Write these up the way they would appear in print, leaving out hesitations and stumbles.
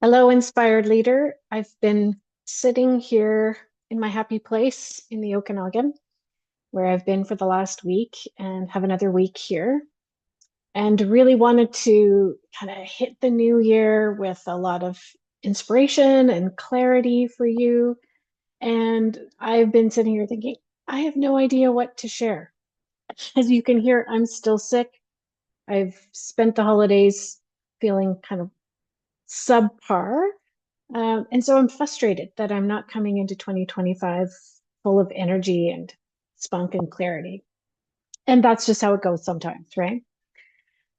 Hello, inspired leader. I've been sitting here in my happy place in the Okanagan, where I've been for the last week and have another week here, and really wanted to kind of hit the new year with a lot of inspiration and clarity for you. And I've been sitting here thinking, I have no idea what to share. As you can hear, I'm still sick. I've spent the holidays feeling kind of subpar. And so I'm frustrated that I'm not coming into 2025 full of energy and spunk and clarity. And that's just how it goes sometimes, right?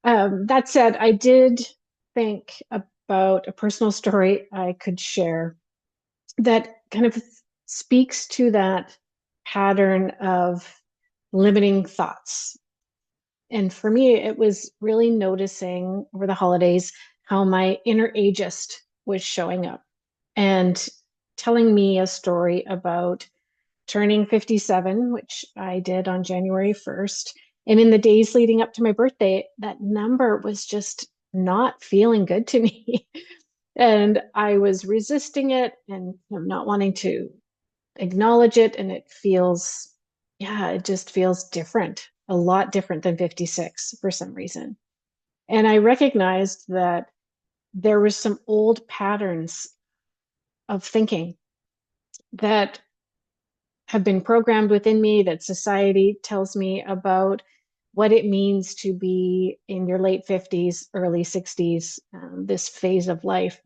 That said, I did think about a personal story I could share that kind of speaks to that pattern of limiting thoughts. And for me, it was really noticing over the holidays how my inner ageist was showing up and telling me a story about turning 57, which I did on January 1st. And in the days leading up to my birthday, that number was just not feeling good to me. And I was resisting it and not wanting to acknowledge it. And it feels, yeah, it just feels different, a lot different than 56 for some reason. And I recognized that there was some old patterns of thinking that have been programmed within me that society tells me about what it means to be in your late 50s, early 60s, this phase of life.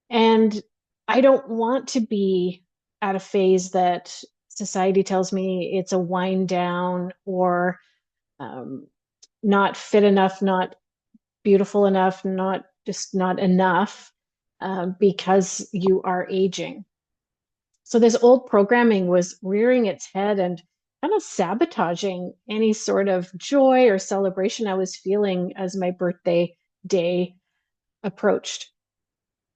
And I don't want to be at a phase that society tells me it's a wind down or um, not fit enough, not beautiful enough, not just not enough because you are aging. So this old programming was rearing its head and kind of sabotaging any sort of joy or celebration I was feeling as my birthday day approached.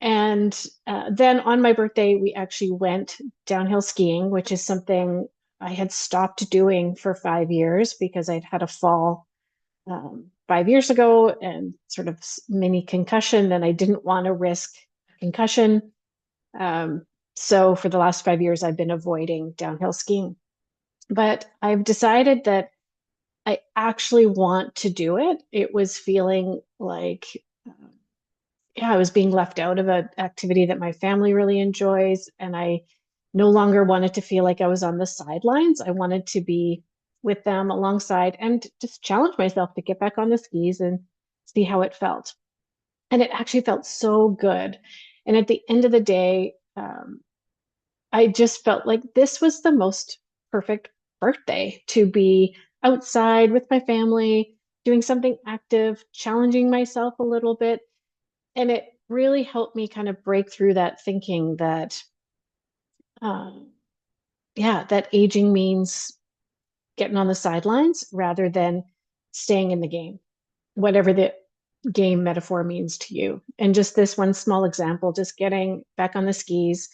And then on my birthday, we actually went downhill skiing, which is something I had stopped doing for 5 years because I'd had a fall 5 years ago and sort of mini concussion, and I didn't want to risk concussion. Um, so for the last 5 years, I've been avoiding downhill skiing. But I've decided that I actually want to do it. It was feeling like, yeah, I was being left out of an activity that my family really enjoys. And I no longer wanted to feel like I was on the sidelines. I wanted to be with them alongside and just challenge myself to get back on the skis and see how it felt. And it actually felt so good. And at the end of the day, I just felt like this was the most perfect birthday to be outside with my family, doing something active, challenging myself a little bit. And it really helped me kind of break through that thinking that, um, yeah, that aging means getting on the sidelines rather than staying in the game, whatever the game metaphor means to you. And just this one small example, just getting back on the skis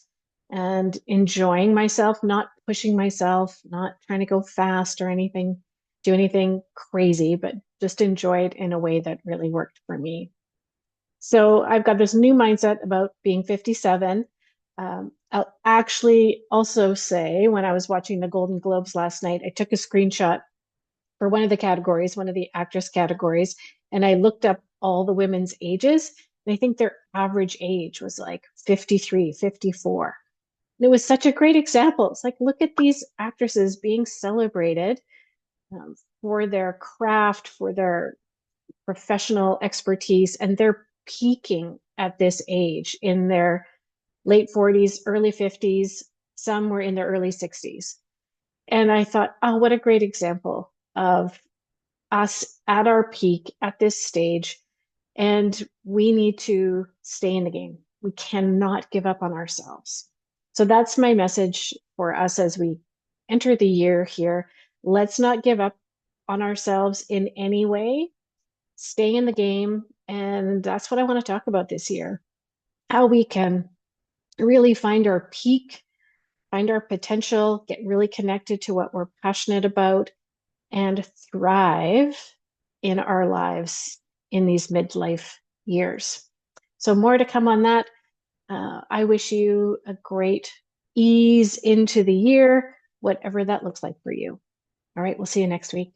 and enjoying myself, not pushing myself, not trying to go fast or anything, do anything crazy, but just enjoy it in a way that really worked for me. So I've got this new mindset about being 57. I'll actually also say when I was watching the Golden Globes last night, I took a screenshot for one of the categories, one of the actress categories, and I looked up all the women's ages. And I think their average age was like 53, 54. And it was such a great example. It's like, look at these actresses being celebrated for their craft, for their professional expertise, and they're peaking at this age in their late 40s, early 50s. Some were in their early 60s. And I thought, oh, what a great example of us at our peak at this stage. And we need to stay in the game. We cannot give up on ourselves. So that's my message for us as we enter the year here. Let's not give up on ourselves in any way. Stay in the game. And that's what I want to talk about this year. How we can really find our peak, find our potential, get really connected to what we're passionate about, and thrive in our lives in these midlife years. So, more to come on that. I wish you a great ease into the year, whatever that looks like for you. All right, we'll see you next week.